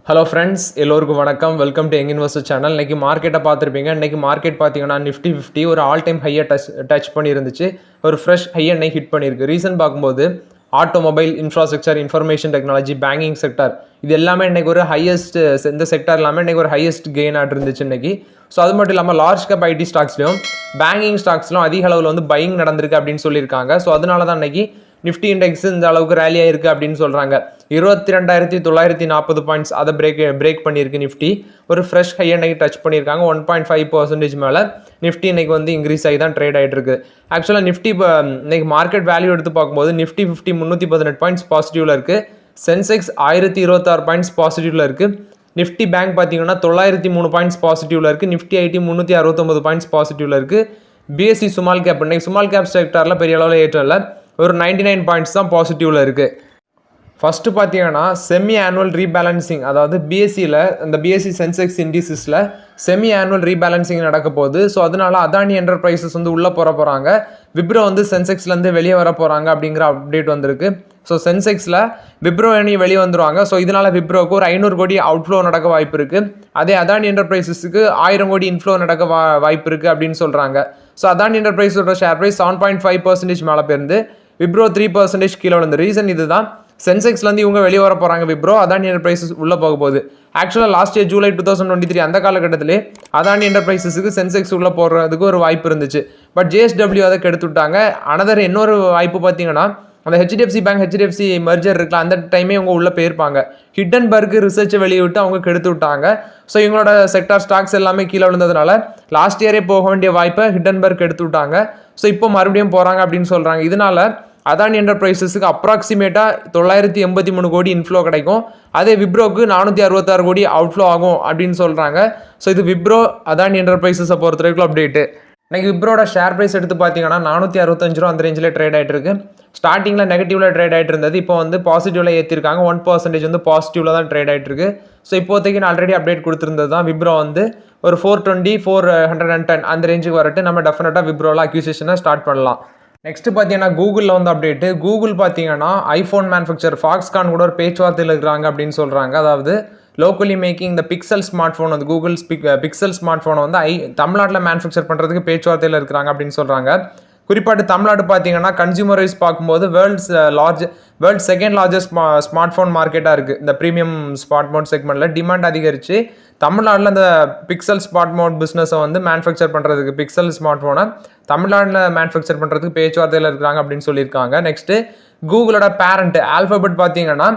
Hello friends, எல்லோருக்கும் வணக்கம். Welcome to young investor channel. இன்றைக்கி மார்க்கெட்டை பார்த்துருப்பீங்க. இன்றைக்கி மார்க்கெட் பார்த்தீங்கன்னா நிஃப்டி 50 ஒரு ஆல் டைம் ஹையை டச் பண்ணியிருந்துச்சு. ஒரு ஃப்ரெஷ் ஹையை இன்னைக்கு ஹிட் பண்ணியிருக்கு. ரீசன் பார்க்கும்போது automobile, infrastructure, information technology, banking sector இது எல்லாமே இன்றைக்கி ஒரு ஹையஸ்ட், இந்த செக்டர் எல்லாமே இன்றைக்கி ஒரு ஹையஸ்ட் கெயினாக இருந்துச்சு இன்றைக்கி. ஸோ அது மட்டும் இல்லாமல் லார்ஜ் கேப் ஐடி ஸ்டாக்ஸ்லையும் பேங்கிங் ஸ்டாக்ஸ்லையும் அதிக அளவில் வந்து பையிங் நடந்திருக்கு அப்படின்னு சொல்லியிருக்காங்க. ஸோ அதனால தான் இன்றைக்கி நிஃப்டி இண்டெக்ஸ் இந்த அளவுக்கு ரேலியாக இருக்குது அப்படின்னு சொல்கிறாங்க. 22,940 பாயிண்ட்ஸ் அதை பிரேக் பண்ணியிருக்கு நிஃப்டி. ஒரு ஃப்ரெஷ் ஹை இன்னைக்கு டச் பண்ணியிருக்காங்க. 1.5% மேலே நிஃப்டி இன்னைக்கு வந்து இன்க்ரீஸ் ஆகி தான் ட்ரேட் ஆகிட்டு இருக்கு. ஆக்சுவலாக நிஃப்டி இன்னைக்கு மார்க்கெட் வேல்யூ எடுத்து பார்க்கும்போது நிஃப்டி 50 318 பாயிண்ட்ஸ் பாசிட்டிவில் இருக்குது. சென்செக்ஸ் 1026 பாயிண்ட்ஸ் பாசிட்டிவில் இருக்குது. நிஃப்டி பேங்க் பார்த்தீங்கன்னா 903 பாயிண்ட்ஸ் பாசிட்டிவில் இருக்குது. நிஃப்டி ஐடி 369 பாயிண்ட்ஸ் பாசிட்டிவில் இருக்குது. பிஎஸ்சி ஸ்மால் கேப் இன்னைக்கு ஸ்மால் கேப் செக்டரில் பெரிய அளவில் ஏற்றம் இல்லை. ஒரு 99 பாயிண்ட்ஸ் தான் பாசிட்டிவில் இருக்குது. ஃபஸ்ட்டு பார்த்தீங்கன்னா செமி ஆனுவல் ரீபேலன்சிங், அதாவது பிஎஸ்சியில் இந்த பிஎஸ்சி சென்செக்ஸ் இண்டிசஸில் செமி ஆனுவல் ரீபேலன்சிங் நடக்க போகுது. ஸோ அதனால அதானி என்டர்பிரைசஸ் வந்து உள்ளே போகிறாங்க. விப்ரோ வந்து சென்செக்ஸ்லேருந்து வெளியே வர போகிறாங்க அப்படிங்கிற அப்டேட் வந்திருக்கு. ஸோ சென்செக்ஸில் விப்ரோ அணி வெளியே வந்துடுவாங்க. ஸோ இதனால் விப்ரோவுக்கு ஒரு 500 கோடி அவுட்ஃப்ளோ நடக்க வாய்ப்பு இருக்குது. அதே அதானி என்டர்பிரைசஸுக்கு 1000 கோடி இன்ஃப்ளோ நடக்க வாய்ப்பு இருக்குது அப்படின்னு சொல்கிறாங்க. ஸோ அதானி என்டர்பிரைஸோட ஷேர் ப்ரைஸ் 7.5% மேலே போயிருந்து விப்ரோ 3% கீழே விழுந்த ரீசன் இதுதான். சென்செக்ஸ்லேருந்து இவங்க வெளியே வர போகிறாங்க. விப்ரோ அதானி என்டர்பிரைசஸ் உள்ளே போக போகுது. ஆக்சுவலாக லாஸ்ட் இயர் ஜூலை 2023 அந்த காலகட்டத்திலே அதானி என்டர்பிரைசஸுக்கு சென்செக்ஸ் உள்ளே போடுறதுக்கு ஒரு வாய்ப்பு இருந்துச்சு. பட் ஜேஎஸ்டபிள்யூ அதை கெடுத்து விட்டாங்க. இன்னொரு வாய்ப்பு பார்த்தீங்கன்னா அந்த ஹெச்டிஎஃப்சி பேங்க் ஹெச்டிஎஃப்சி மர்ஜர் இருக்கலாம், அந்த டைமே இவங்க உள்ளே போயிருப்பாங்க. ஹிண்டன்பர்க் ரிசர்ச்சை வெளியிட்டு அவங்க கெடுத்து விட்டாங்க. ஸோ இவங்களோட செக்டார் ஸ்டாக்ஸ் எல்லாமே கீழே விழுந்ததுனால லாஸ்ட் இயரே போக வேண்டிய வாய்ப்பை ஹிண்டன்பர்க் எடுத்து விட்டாங்க. ஸோ இப்போ மறுபடியும் போகிறாங்க அப்படின்னு சொல்கிறாங்க. இதனால அதானி என்டர்பிரைசஸுக்கு அப்ராக்சிமேட்டாக 983 கோடி இன்ஃப்ளோ கிடைக்கும். அதே விப்ரோக்கு 466 கோடி அவுட்ஃப்ளோ ஆகும் அப்படின்னு சொல்கிறாங்க. ஸோ இது விப்ரோ அதானி என்டர்பிரைசஸை பொறுத்த வரைக்கும் அப்டேட்டு. இன்றைக்கி விப்ரோட ஷேர் ப்ரைஸ் எடுத்து பார்த்தீங்கன்னா 465 ரூபா அந்த ரேஞ்சில் ட்ரேட் ஆகிட்டு இருக்கு. ஸ்டார்டிங்கில் நெகட்டிவில் ட்ரேட் ஆகிட்டு இருந்தது. இப்போ வந்து பாசிட்டிவில் ஏற்றிருக்காங்க. 1% வந்து பாசிட்டிவில் தான் ட்ரேட் ஆகிட்டு இருக்கு. ஸோ இப்போதைக்கு நான் ஆல்ரெடி அப்டேட் கொடுத்துருந்தது தான். விப்ரோ வந்து ஒரு 420 410 அந்த ரேஞ்சுக்கு வரட்டு நம்ம டெஃபினட்டாக விப்ரோவில் அக்யூசிஷனை ஸ்டார்ட் பண்ணலாம். நெக்ஸ்ட் பார்த்தீங்கன்னா கூகுளில் வந்து அப்டேட்டு. கூகுள் பார்த்தீங்கன்னா ஐஃபோன் மேனுஃபேக்சர் ஃபாக்ஸ்கான் கூட ஒரு பேச்சுவார்த்தையில் இருக்கிறாங்க அப்படின்னு சொல்கிறாங்க. அதாவது லோக்கலி மேக்கிங் இந்த பிக்சல் ஸ்மார்ட் ஃபோன் வந்து கூகுள் பிக்சல் ஸ்மார்ட் ஃபோனை வந்து தமிழ்நாட்டில் மேனுஃபேக்சர் பண்ணுறதுக்கு பேச்சுவார்த்தையில் இருக்கிறாங்க அப்படின்னு சொல்கிறாங்க. குறிப்பாட்டு தமிழ்நாடு பார்த்தீங்கன்னா கன்சியூமர் வைஸ் பார்க்கும்போது world second largest smart phone மார்க்கெட்டாக இருக்குது. இந்த ப்ரீமியம் ஸ்மார்ட் ஃபோன் செக்மெண்ட்டில் டிமாண்ட் அதிகரித்து தமிழ்நாட்டில் இந்த பிக்சல் ஸ்மார்ட் ஃபோன் பிஸ்னஸை வந்து மேனுஃபேக்சர் பண்ணுறதுக்கு பிக்சல் ஸ்மார்ட் ஃபோனை தமிழ்நாட்டில் மேனுஃபேக்சர் பண்ணுறதுக்கு பேச்சுவார்த்தையில் இருக்கிறாங்க அப்படின்னு சொல்லியிருக்காங்க. நெக்ஸ்ட்டு கூகுளோட பேரண்ட் ஆல்ஃபபெட் பார்த்தீங்கன்னா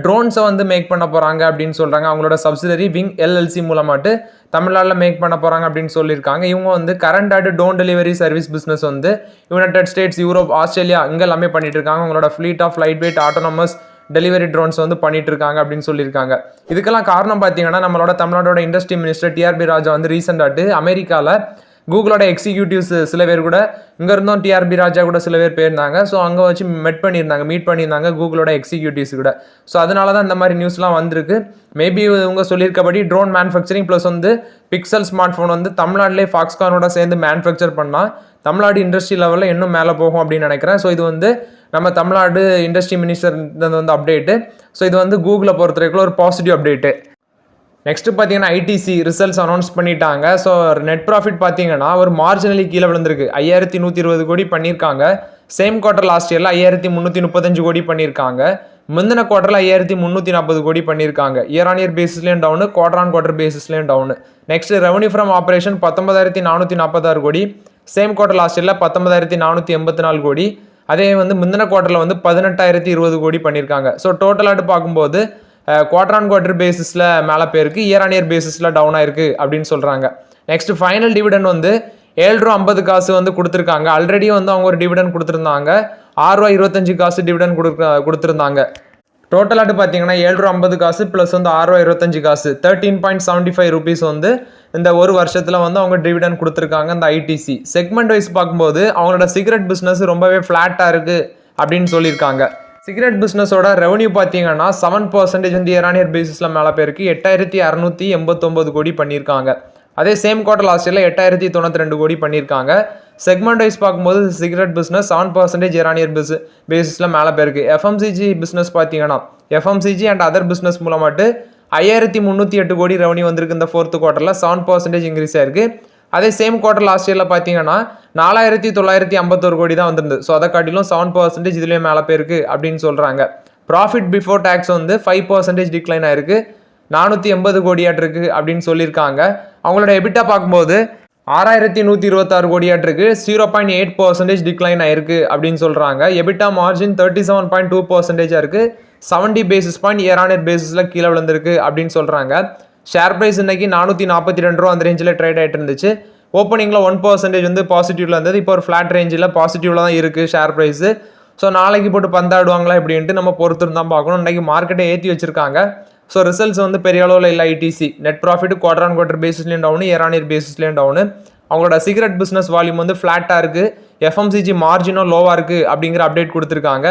ட்ரோன்ஸை வந்து மேக் பண்ண போகிறாங்க அப்படின்னு சொல்கிறாங்க. அவங்களோட சப்சிடரி விங் எல்எல்சி மூலமாட்டு தமிழ்நாட்டில் மேக் பண்ண போகிறாங்க அப்படின்னு சொல்லியிருக்காங்க. இவங்க வந்து current drone delivery service business வந்து யுனைடெட் ஸ்டேட்ஸ், யூரோப், ஆஸ்திரேலியா இங்கே எல்லாமே பண்ணிட்டு இருக்காங்க. அவங்களோட fleet of light weight autonomous delivery drones வந்து பண்ணிட்டு இருக்காங்க அப்படின்னு சொல்லியிருக்காங்க. இதுக்கெல்லாம் காரணம் பார்த்தீங்கன்னா நம்மளோட தமிழ்நாடோட இண்டஸ்ட்ரி மினிஸ்டர் டிஆர்பி ராஜா வந்து ரீசெண்டாட்டு அமெரிக்காவில் கூகுளோட எக்ஸிக்யூட்டிவ்ஸ் சில பேர் கூட இங்கே இருந்தும் டிஆர்பி ராஜா கூட சில பேர் போயிருந்தாங்க. ஸோ அங்கே வச்சு மீட் பண்ணியிருந்தாங்க கூகுளோட எக்ஸிக்யூட்டிவ்ஸ் கூட. ஸோ அதனால தான் இந்த மாதிரி நியூஸ்லாம் வந்திருக்கு. மேபி இவங்க சொல்லியிருக்கபடி ட்ரோன் மேனுஃபேக்சரிங் ப்ளஸ் வந்து பிக்சல் ஸ்மார்ட் ஃபோன் வந்து தமிழ்நாட்டிலே ஃபாக்ஸ்கானோட சேர்ந்து மேனுஃபேக்சர் பண்ணால் தமிழ்நாடு இண்டஸ்ட்ரி லெவலில் இன்னும் மேலே போகும் அப்படின்னு நினைக்கிறேன். ஸோ இது வந்து நம்ம தமிழ்நாடு இண்டஸ்ட்ரி மினிஸ்டர் வந்து அப்டேட்டு. ஸோ இது வந்து கூகுளை பொறுத்த வரைக்கும் ஒரு பாசிட்டிவ் அப்டேட்டு. நெக்ஸ்ட் பார்த்தீங்கன்னா ஐடிசி ரிசல்ட்ஸ் அனௌன்ஸ் பண்ணிட்டாங்க. ஸோ நெட் ப்ராஃபிட் பார்த்தீங்கன்னா ஒரு மார்ஜினலி கீழே விழுந்திருக்கு. 5120 கோடி பண்ணியிருக்காங்க. சேம் குவார்டர் லாஸ்ட் இயரில் 5335 கோடி பண்ணியிருக்காங்க. முந்தின குவார்டரில் 5340 கோடி பண்ணியிருக்காங்க. இயர் ஆன் இயர் பேசிஸ்லேயும் டவுனு, குவார்டர் ஆன் குவார்டர் பேசிஸ்லேயும் down. Next revenue from operation 19446 crore. Same quarter last இயரில் 19484 கோடி. அதே வந்து முந்தின குவார்டரில் வந்து 18020 கோடி பண்ணியிருக்காங்க. ஸோ டோட்டலாட்டு பார்க்கும்போது குவார்டர் ஆன் குவார்டர் பேசிஸில் மேலே போயிருக்கு, இயர் ஆன் இயர் பேசிஸில் டவுன் ஆயிருக்கு அப்படின்னு சொல்கிறாங்க. நெக்ஸ்ட் ஃபைனல் டிவிடன் வந்து 7 ரூபா 50 காசு வந்து கொடுத்துருக்காங்க. ஆல்ரெடி வந்து அவங்க ஒரு டிவிடன் கொடுத்துருந்தாங்க. 6 ரூபா 25 காசு டிவிடன் கொடுத்துருந்தாங்க. டோட்டலாட்டு பார்த்தீங்கன்னா 7 ரூபா 50 காசு ப்ளஸ் வந்து 6 ரூபா 25 காசு 13.75 ருபீஸ் வந்து இந்த ஒரு வருஷத்தில் வந்து அவங்க டிவிடன் கொடுத்துருக்காங்க. இந்த ஐடிசி செக்மெண்ட் வைஸ் பார்க்கும்போது அவங்களோட சிகரெட் பிஸ்னஸ் ரொம்பவே ஃப்ளாட்டாக இருக்குது அப்படின்னு சொல்லியிருக்காங்க. சிகரெட் பிஸ்னஸோட ரெவன்யூ பார்த்தீங்கன்னா 7% வந்து இயர் ஆன் இயர் பேசிஸில் மேலே போயிருக்கு. 8689 கோடி பண்ணியிருக்காங்க. அதே சேம் குவார்டர் லாஸ்ட் இயரில் 8092 கோடி பண்ணியிருக்காங்க. செக்மெண்ட் வைஸ் பார்க்கும்போது cigarette business 7% year on year பேசிஸில் மேலே போயிருக்கு. எஃப்எம்சிஜி பிஸ்னஸ் பார்த்தீங்கன்னா எஃப்எம்சிஜி அண்ட் அதர் பிஸ்னஸ் மூலமாட்டு 5308 கோடி ரெவன்யூ வந்திருக்கு இந்த 4th குவார்ட்டரில் 7% இன்க்ரீஸ் ஆயிருக்கு. அதே சேம் குவார்ட்டர் லாஸ்ட் இயரில் பார்த்தீங்கன்னா 4951 கோடி தான் வந்திருந்தது. ஸோ அதை காட்டிலும் 7% இதுலேயே மேலே போயிருக்கு அப்படின்னு சொல்கிறாங்க. ப்ராஃபிட் பிஃபோர் டேக்ஸ் வந்து 5% டிக்ளைன் ஆயிருக்கு, 480 கோடியாட்டிருக்கு அப்படின்னு சொல்லியிருக்காங்க. அவங்களோட எபிட்டா பார்க்கும்போது 6126 கோடியாட்டிருக்கு, 0.8% டிக்ளைன் ஆயிருக்கு அப்படின்னு சொல்கிறாங்க. எபிட்டா மார்ஜின் 37.2% இருக்கு, 70 basis point year on year பேசிஸில் கீழே விழுந்திருக்கு அப்படின்னு சொல்கிறாங்க. ஷேர் ப்ரைஸ் இன்னைக்கு 442 ரூபா அந்த ரேஞ்சில் ட்ரேட் ஆகிட்டு இருந்துச்சு. ஓப்பனிங்கில் 1% வந்து பாசிட்டிவ்ல இருந்தது, இப்போ ஒரு ஃப்ளாட் ரேஞ்சில் பாசிட்டிவ்ல தான் இருக்குது ஷேர் ப்ரைஸு. ஸோ நாளைக்கு போட்டு பந்தாடுவாங்களா இப்படின்ட்டு நம்ம பொறுத்து தான் பார்க்கணும். இன்றைக்கி மார்க்கெட்டை ஏற்றி வச்சிருக்காங்க. ஸோ ரிசல்ட்ஸ் வந்து பெரிய அளவில் இல்லை. ITC net profit quarter on quarter பேசிஸ்லேயும் டவுனு, இயர் ஆன் இயர் பேசிஸ்லேயும் டவுனு. அவங்களோட சிகரெட் பிஸ்னஸ் வால்யூம் வந்து ஃப்ளாட்டாக இருக்குது, எஃப்எம்சிஜி மார்ஜினும் லோவாக இருக்குது அப்படிங்கிற அப்டேட் கொடுத்துருக்காங்க.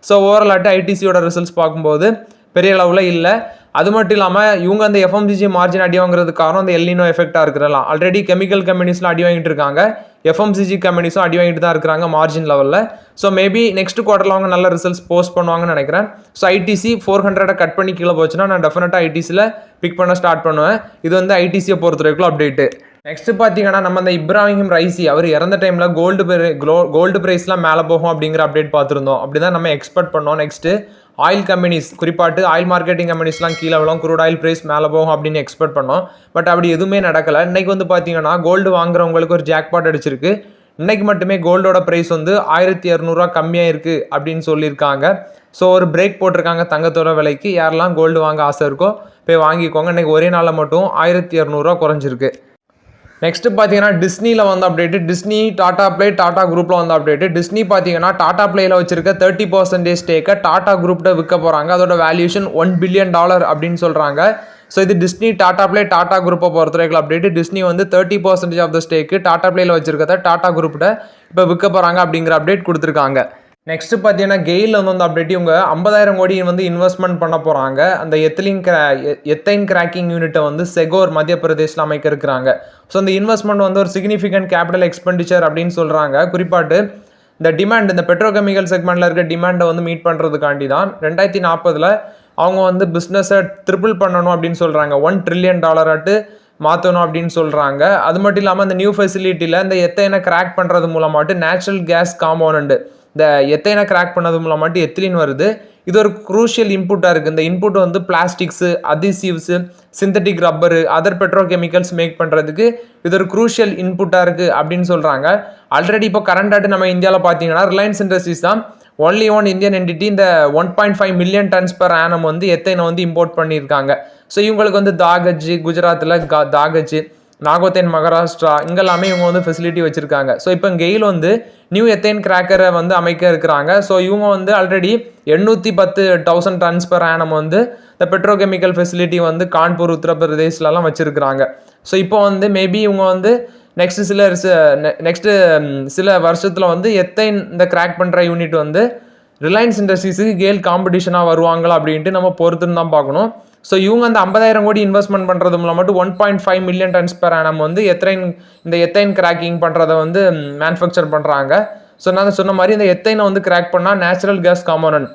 ஸோ ஓவராலாட்டு ஐடிசியோட ரிசல்ட்ஸ் பார்க்கும்போது பெரிய அளவில் இல்லை. அது மட்டும் இல்லாமல் இவங்க அந்த எஃப்எம்சிஜி மார்ஜின் அடி வாங்குறதுக்கு காரணம் அந்த எல்னினோ எஃபெக்டாக இருக்கிறலாம். ஆல்ரெடி கெமிக்கல் கம்பெனிஸ்லாம் அடி வாங்கிட்டு இருக்காங்க, எஃப்எம்சிஜி கம்பெனிஸும் அடி வாங்கிட்டு தான் இருக்கிறாங்க மார்ஜின் லெவலில். ஸோ மேபி நெக்ஸ்ட் குவார்ட்டரில் அவங்க நல்ல ரிசல்ட்ஸ் போஸ்ட் பண்ணுவாங்கன்னு நினைக்கிறேன். ஸோ ஐடிசி 400 கட் பண்ணி கீழே போச்சுன்னா நான் டெஃபினட்டாக ஐடிசியில் பிக் பண்ண ஸ்டார்ட் பண்ணுவேன். இது வந்து ஐடிசியை பொறுத்த வரைக்கும் அப்டேட்டு. நெக்ஸ்ட் பார்த்தீங்கன்னா நம்ம அந்த இப்ராஹிம் ரைசி அவர் இறந்த டைமில் கோல்டு ப்ரைஸ்லாம் மேலே போகும் அப்படிங்கிற அப்டேட் பார்த்துருந்தோம். அப்படி தான் நம்ம எக்ஸ்பெக்ட் பண்ணோம். நெக்ஸ்ட்டு ஆயில் கம்பெனிஸ், குறிப்பாட்டு ஆயில் மார்க்கெட்டிங் கம்பெனிஸ்லாம் கீழே விழும், குரூட் ஆயில் ப்ரைஸ் மேலே போகும் அப்படின்னு எக்ஸ்பெக்ட் பண்ணோம். பட் அப்படி எதுவுமே நடக்கலை. இன்றைக்கி வந்து பார்த்தீங்கன்னா கோல்டு வாங்குறவங்களுக்கு ஒரு ஜாக்பாட் அடிச்சிருக்கு. இன்றைக்கி மட்டுமே கோல்டோட ப்ரைஸ் வந்து 1200 கம்மியாக இருக்குது அப்படின்னு சொல்லியிருக்காங்க. ஸோ ஒரு பிரேக் போட்டிருக்காங்க தங்கத்தோட விலைக்கு. யாரெல்லாம் கோல்டு வாங்க ஆசை இருக்கோ போய் வாங்கிக்கோங்க. இன்றைக்கி ஒரே நாளில் மட்டும் 1200 குறைஞ்சிருக்கு. நெக்ஸ்ட் பார்த்தீங்கன்னா டிஸ்னியில் வந்து update. Disney, Tata play, Tata குரூப்பில் வந்து அப்டேட்டு. டிஸ்னி பார்த்தீங்கன்னா டாடா பிளேயில் வச்சிருக்க 30% ஸ்டேக்கை டாடா குரூப்ட விற்க போகிறாங்க. அதோட வேல்யூஷன் $1 பில்லியன் அப்படின்னு சொல்கிறாங்க. ஸோ இது டிஸ்னி, டாடா பிளே, டாடா குரூப்பை பொறுத்த வரைக்கும் அப்டேட்டு. டிஸ்னி வந்து 30% ஆஃப் த ஸ்டேக்கு டாடா பிளேயில் வச்சிருக்கத டாடா குரூப்ட இப்போ விற்க போகிறாங்க அப்படிங்கிற அப்டேட் கொடுத்துருக்காங்க. நெக்ஸ்ட் பார்த்தீங்கன்னா கெயில் வந்து அப்டேட், இவங்க 50,000 கோடி வந்து இன்வெஸ்ட்மெண்ட் பண்ண போகிறாங்க. அந்த எத்தைன் கிராக்கிங் யூனிட்டை வந்து செகோர் மத்திய பிரதேசில் அமைக்க இருக்கிறாங்க. ஸோ அந்த இன்வெஸ்ட்மெண்ட் வந்து ஒரு சிக்னிஃபிகண்ட் கேபிட்டல் எக்ஸ்பெண்டிச்சர் அப்படின்னு சொல்கிறாங்க. குறிப்பாட்டு இந்த டிமாண்ட், இந்த பெட்ரோகெமிக்கல் செக்மெண்ட்டில் இருக்க டிமாண்டை வந்து மீட் பண்ணுறதுக்காண்டி தான் 2040 அவங்க வந்து பிஸ்னஸை ட்ரிபிள் பண்ணணும் அப்படின்னு சொல்கிறாங்க. $1 trillion மாற்றணும் அப்படின்னு சொல்கிறாங்க. அது மட்டும் இல்லாமல் அந்த நியூ ஃபெசிலிட்டியில் இந்த எத்தைனை கிராக் பண்ணுறது மூலமாட்டு நேச்சுரல் கேஸ் காம்போனண்ட்டு, இந்த எத்தைனை கிராக் பண்ணது மூலமாட்டு எத்திலின் வருது. இது ஒரு குரூஷியல் இன்புட்டாக இருக்குது. இந்த இன்புட் வந்து plastics, adhesives, synthetic rubber, other petrochemicals make பண்ணுறதுக்கு இது ஒரு குரூஷியல் இன்புட்டாக இருக்குது அப்படின்னு சொல்கிறாங்க. ஆல்ரெடி இப்போ கரண்டாட்டு நம்ம இந்தியாவில் பார்த்தீங்கன்னா ரிலையன்ஸ் இண்டஸ்ட்ரீஸ் தான் ஒன்லி ஒன் இந்தியன் என்டிட்டி இந்த 1.5 மில்லியன் டன்ஸ் பர் ஆனம் வந்து எத்தைனை வந்து இம்போர்ட் பண்ணியிருக்காங்க. ஸோ இவங்களுக்கு வந்து தாகஜ், குஜராத்தில் தாகஜ், நாகோத்தேன் மகாராஷ்டிரா, இங்கெல்லாமே இவங்க வந்து ஃபெசிலிட்டி வச்சுருக்காங்க. ஸோ இப்போ கெயில் வந்து நியூ எத்தைன் கிராக்கரை வந்து அமைக்க இருக்கிறாங்க. ஸோ இவங்க வந்து ஆல்ரெடி 810,000 டன்ஸ் பர் ஆனம் வந்து இந்த பெட்ரோகெமிக்கல் ஃபெசிலிட்டி வந்து கான்பூர், உத்தரப்பிரதேஷ்லலாம் வச்சுருக்கிறாங்க. ஸோ இப்போ வந்து மேபி இவங்க வந்து நெக்ஸ்ட்டு சில வருஷத்தில் வந்து எத்தைன் இந்த கிராக் பண்ணுற யூனிட் வந்து ரிலையன்ஸ் இண்டஸ்ட்ரீஸுக்கு கெயில் காம்படிஷனாக வருவாங்களா அப்படின்ட்டு நம்ம பொறுத்துன்னு தான் பார்க்கணும். ஸோ இவங்க அந்த 50,000 கோடி இன்வெஸ்ட்மெண்ட் பண்ணுறது மூலம் மட்டும் 1.5 மில்லியன் டன்ஸ் பர் ஆனம் வந்து இந்த எத்தைன் கிராக்கிங் பண்ணுறதை வந்து மேனுஃபேக்சர் பண்ணுறாங்க. ஸோ நான் சொன்ன மாதிரி இந்த எத்தைனை வந்து கிராக் பண்ணால் நேச்சுரல் கேஸ் காம்போனன்ட்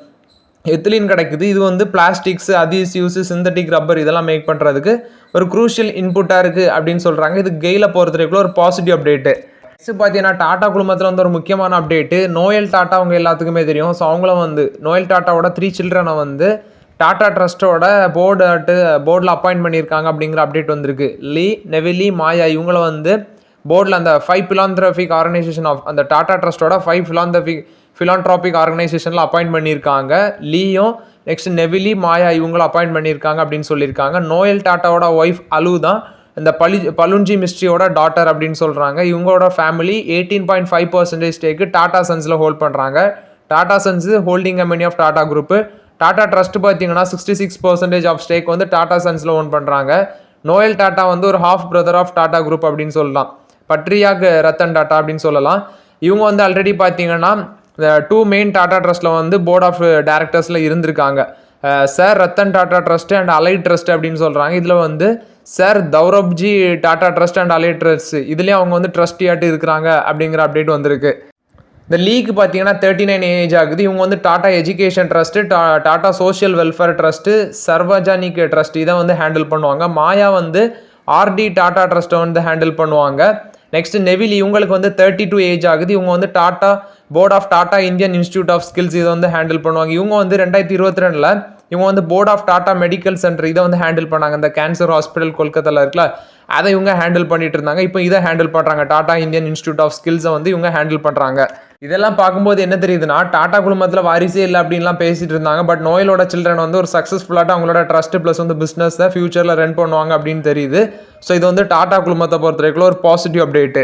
எத்திலின் கிடைக்குது. இது வந்து பிளாஸ்டிக்ஸு, அதிசிவ்ஸ், சிந்தட்டிக் ரப்பர் இதெல்லாம் மேக் பண்ணுறதுக்கு ஒரு குரூஷியல் இன்புட்டாக இருக்குது அப்படின்னு சொல்கிறாங்க. இது கெயிலை பொறுத்த வரைக்கும் ஒரு பாசிட்டிவ் அப்டேட்டு. நெக்ஸ்ட் பார்த்தீங்கன்னா டாடா குழுமத்தில் வந்து ஒரு முக்கியமான அப்டேட்டு. நோயல் டாட்டா அவங்க எல்லாத்துக்குமே தெரியும். ஸோ அவங்களும் வந்து நோயல் டாட்டாவோட 3 சில்ட்ரனை வந்து டாடா ட்ரஸ்ட்டோட போர்டில் அப்பாயிண்ட் பண்ணியிருக்காங்க அப்படிங்கிற அப்டேட் வந்திருக்கு. லீ, நெவிலி, மாயா இவங்கள வந்து போர்டில் அந்த 5 பிலாந்த்ரபிக் ஆர்கனைசேஷன் ஆஃப் அந்த டாடா ட்ரஸ்ட்டோட 5 ஃபிலான்ட்ராபிக் ஆர்கனைசேஷனில் அப்பாயிண்ட் பண்ணியிருக்காங்க. லீயும் நெக்ஸ்ட் நெவிலி, மாயா இவங்களும் அப்பாயிண்ட் பண்ணியிருக்காங்க அப்படின்னு சொல்லியிருக்காங்க. நோயல் டாட்டாவோட ஒய்ஃப் அலு தான் இந்த பலுஞ்சி மிஸ்ட்ரியோட டாட்டர் அப்படின்னு சொல்கிறாங்க. இவங்களோட ஃபேமிலி 18.5% ஸ்டேக்கு டாடா சன்ஸில் ஹோல்ட் பண்ணுறாங்க. Tata Sons holding company of Tata group. Tata trust பார்த்தீங்கன்னா 66% ஆஃப் ஸ்டேக் வந்து டாடா சன்ஸில் ஓன் பண்ணுறாங்க. நோயல் டாட்டா வந்து ஒரு half brother of Tata group அப்படின்னு சொல்லலாம். பட்ரியாக் ரத்தன் டாட்டா அப்படின்னு சொல்லலாம். இவங்க வந்து ஆல்ரெடி பார்த்தீங்கன்னா 2 மெயின் டாடா ட்ரஸ்ட்டில் வந்து போர்ட் ஆஃப் டைரக்டர்ஸில் இருந்திருக்காங்க. Sir Ratan Tata trust and allied trust அப்படின்னு சொல்கிறாங்க. இதில் வந்து sir Dorabji Tata trust and allied trust இதுலேயும் அவங்க வந்து ட்ரஸ்டியாட்டு இருக்கிறாங்க அப்படிங்கிற அப்டேட் வந்திருக்கு. இந்த லீக்கு பார்த்தீங்கன்னா 39 ஏஜ் ஆகுது. இவங்க வந்து Tata education trust, Tata social welfare trust, Sarvajanik trust இதை வந்து ஹேண்டில் பண்ணுவாங்க. மாயா வந்து ஆர்டி டாடா ட்ரஸ்ட்டை வந்து ஹேண்டில் பண்ணுவாங்க. நெக்ஸ்ட் நெவில் இவங்களுக்கு வந்து 32 ஏஜ் ஆகுது. இவங்க வந்து Tata board of Tata Indian institute of skills இதை வந்து ஹேண்டில் பண்ணுவாங்க. இவங்க வந்து 2022 இவங்க வந்து board of Tata medical centre இதை வந்து ஹேண்டில் பண்ணாங்க. இந்த கேன்சர் ஹாஸ்பிட்டல் கொல்கத்தாவில் இருக்குல்ல, அதை இவங்க ஹேண்டில் பண்ணிட்டு இருந்தாங்க. இப்போ இதை ஹேண்டில் பண்ணுறாங்க. டாடா இந்தியன் இன்ஸ்டியூட் ஆஃப் ஸ்கில்ஸை வந்து இவங்க ஹேண்டில் பண்ணுறாங்க. இதெல்லாம் பார்க்கும்போது என்ன தெரியுதுன்னா, டாடா குழுமத்தில் வாரிசே இல்லை அப்படின்லாம் பேசிட்டு இருந்தாங்க. பட் நோயலோட சில்ட்ரன் வந்து ஒரு சக்ஸஸ்ஃபுல்லாக அவங்களோட ட்ரஸ்ட் ப்ளஸ் வந்து பிஸ்னஸை ஃபியூச்சரில் ரன் பண்ணுவாங்க அப்படின்னு தெரியுது. ஸோ இது வந்து டாடா குழுமத்தை பொறுத்த வரைக்கும் ஒரு பாசிட்டிவ் அப்டேட்டு.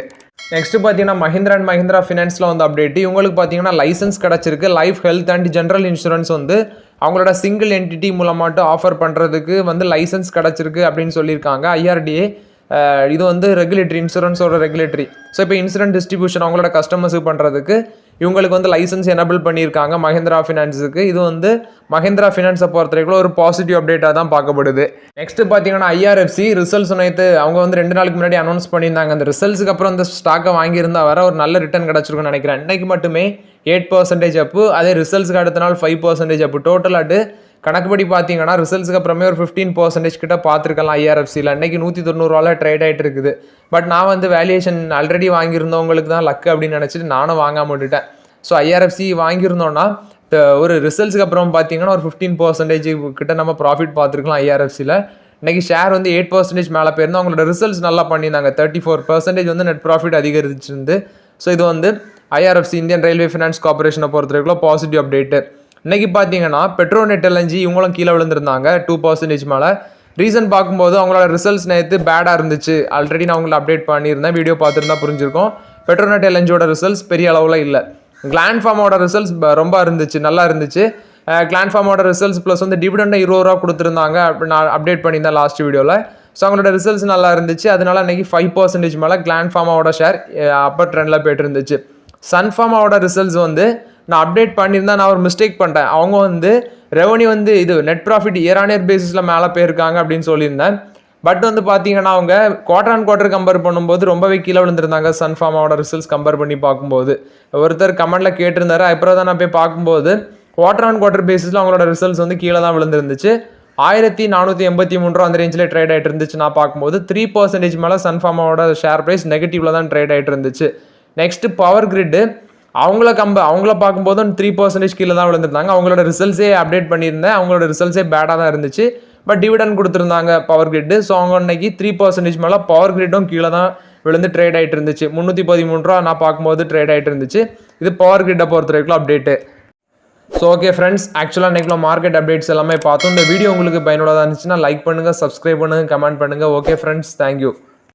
நெக்ஸ்ட் பார்த்தீங்கன்னா மஹிந்திரா அண்ட் மஹிந்திரா ஃபினான்ஸில் வந்து அப்டேட். இவங்களுக்கு பார்த்தீங்கன்னா லைசன்ஸ் கிடச்சிருக்கு. Life health and general insurance வந்து அவங்களோட சிங்கிள் என்டிட்டி மூலமாட்டு ஆஃபர் பண்ணுறதுக்கு வந்து லைசன்ஸ் கிடச்சிருக்கு அப்படின்னு சொல்லியிருக்காங்க. ஐஆர்டிஏ இது வந்து ரெகுலேட்டரி, இன்சூரன்ஸோட ரெகுலேட்டரி. ஸோ இப்போ இன்சூரன்ஸ் டிஸ்ட்ரிபியூஷன் அவங்களோட கஸ்டமர்ஸுக்கு பண்ணுறதுக்கு இவங்களுக்கு வந்து லைசன்ஸ் எனபிள் பண்ணியிருக்காங்க மஹிந்திரா ஃபினான்ஸுக்கு. இது வந்து மஹிந்திரா ஃபினான்ஸை பொறுத்த வரைக்கும் ஒரு பாசிட்டிவ் அப்டேட்டாக தான் பார்க்கப்படுது. நெக்ஸ்ட் பார்த்தீங்கன்னா ஐஆர்எஃப்சி ரிசல்ட்ஸ் நேற்று அவங்க வந்து 2 நாளுக்கு முன்னாடி அனௌன்ஸ் பண்ணியிருந்தாங்க. அந்த ரிசல்ட்ஸுக்கு அப்புறம் இந்த ஸ்டாக்கை வாங்கியிருந்தா வர ஒரு நல்ல ரிட்டர்ன் கிடச்சிருக்குன்னு நினைக்கிறேன். இன்னைக்கு மட்டுமே 8% அப்பு, அதே ரிசல்ட்ஸ்க்கு அடுத்த நாள் 5% அப்பு. டோட்டல் அட்டு கணக்குப்படி பார்த்தீங்கன்னா ரிசல்ட்ஸ்க்கு அப்புறமே ஒரு 15% கிட்ட பார்த்துருக்கலாம் ஐஆர்எஃப்சியில். இன்னைக்கு 190 ட்ரேட் ஆகிட்டு இருக்குது. பட் நான் வந்து வேல்யூஷன் ஆல்ரெடி வாங்கியிருந்தவங்களுக்கு தான் லக்கு அப்படின்னு நினச்சிட்டு நானும் வாங்காம விட்டுட்டேன். ஸோ ஐஆர்எஃப்சி வாங்கியிருந்தோன்னா ஒரு ரிசல்ட்ஸ்க்கு அப்புறம் பார்த்தீங்கன்னா ஒரு 15% கிட்ட நம்ம ப்ராஃபிட் பார்த்துருக்கலாம் ஐஆர்எஃப்சியில். இன்றைக்கி ஷேர் வந்து 8% மேலே போயிருந்தோம். அவங்களோட ரிசல்ட்ஸ் நல்லா பண்ணியிருந்தாங்க. 34% வந்து நெட் ப்ராஃபிட் அதிகரிச்சிருந்து. ஸோ இது வந்து ஐஆர்எஃப்சி இந்தியன் ரயில்வே ஃபைனான்ஸ் கார்பரேஷனை பொறுத்த வரைக்கும் பாசிட்டிவ் அப்டேட்டு. இன்றைக்கி பார்த்தீங்கன்னா பெட்ரோநெட் எல்என்ஜி இவங்களும் கீழே விழுந்திருந்தாங்க 2% மேலே. ரீசன் பார்க்கும்போது அவங்களோட ரிசல்ட்ஸ் நேற்று பேடாக இருந்துச்சு. ஆல்ரெடி நான் உங்களை அப்டேட் பண்ணியிருந்தேன், வீடியோ பார்த்துருந்தா புரிஞ்சிருக்கும். பெட்ரோநெட் எல்என்ஜியோட ரிசல்ட்ஸ் பெரிய அளவில் இல்லை. கிளாண்ட் ஃபார்மோட ரிசல்ட்ஸ் ரொம்ப இருந்துச்சு, நல்லா இருந்துச்சு. கிளாண்ட் ஃபார்மோட ரிசல்ட்ஸ் ப்ளஸ் வந்து டிவிடெண்டை 20 ரூபா கொடுத்துருந்தாங்க. நான் அப்டேட் பண்ணியிருந்தேன் லாஸ்ட் வீடியோவில். ஸோ அவங்களோட ரிசல்ட்ஸ் நல்லா இருந்துச்சு. அதனால இன்றைக்கி 5% மேலே கிளாண்ட் ஃபார்மாவோட ஷேர் அப்பர் ட்ரெண்டில் போய்ட்டு இருந்துச்சு. சன்ஃபார்மாவோட ரிசல்ட்ஸ் வந்து நான் அப்டேட் பண்ணியிருந்தேன். நான் ஒரு மிஸ்டேக் பண்ணிட்டேன். அவங்க வந்து ரெவன்யூ வந்து இது net profit year on year பேசிஸில் மேலே போயிருக்காங்க அப்படின்னு சொல்லியிருந்தேன். பட் வந்து பார்த்தீங்கன்னா அவங்க குவார்டர் ஆன் குவார்டர் கம்பேர் பண்ணும்போது ரொம்பவே கீழே விழுந்திருந்தாங்க. சன்ஃபார்மாவோட ரிசல்ட்ஸ் கம்பேர் பண்ணி பார்க்கும்போது ஒருத்தர் கமெண்ட்டில் கேட்டிருந்தாரு. அப்புறம் தான் நான் போய் பார்க்கும்போது குவார்டர் ஆன் குவார்டர் பேசிஸில் அவங்களோட ரிசல்ட்ஸ் வந்து கீழே தான் விழுந்துருந்துச்சு. 1483 அந்த ரேஞ்சில் ட்ரேட் ஆகிட்டு இருந்துச்சு. நான் பார்க்கும்போது 3% மேலே சன்ஃபார்மாவோட ஷேர் ப்ரைஸ் நெகட்டிவில் தான் ட்ரேட் ஆகிட்டு இருந்துச்சு. நெக்ஸ்ட்டு பவர் கிரிட்டு அவங்கள பார்க்கும்போதும் 3% கீழே தான் விழுந்திருந்தாங்க. அவங்களோட ரிசல்ட்ஸே அப்டேட் பண்ணியிருந்தேன். அவங்களோட ரிசல்ட்ஸே பேடாக தான் இருந்துச்சு. பட் டிவிடன் கொடுத்துருந்தாங்க பவர் கிரிட்டு. ஸோ அவங்க இன்னைக்கு 3% மேலே பவர் கிரிட்டும் கீழே தான் விழுந்து ட்ரேட் ஆகிட்டு இருந்துச்சு. 313 ரூபா நான் பார்க்கும்போது ட்ரேட் ஆகிட்டு இருந்துச்சு. இது பவர் கிரிட்டை பொறுத்த வரைக்கும் அப்டேட்டு. ஸோ ஓகே ஃப்ரெண்ட்ஸ், ஆக்சுவலாக இன்றைக்கி மார்க்கெட் அப்டேட்ஸ் எல்லாமே பார்த்தோம். இந்த வீடியோ உங்களுக்கு பயனுள்ளதாக இருந்துச்சுன்னா லைக் பண்ணுங்கள், சப்ஸ்கிரைப் பண்ணுங்கள், கமெண்ட் பண்ணுங்கள். Okay friends, thank you.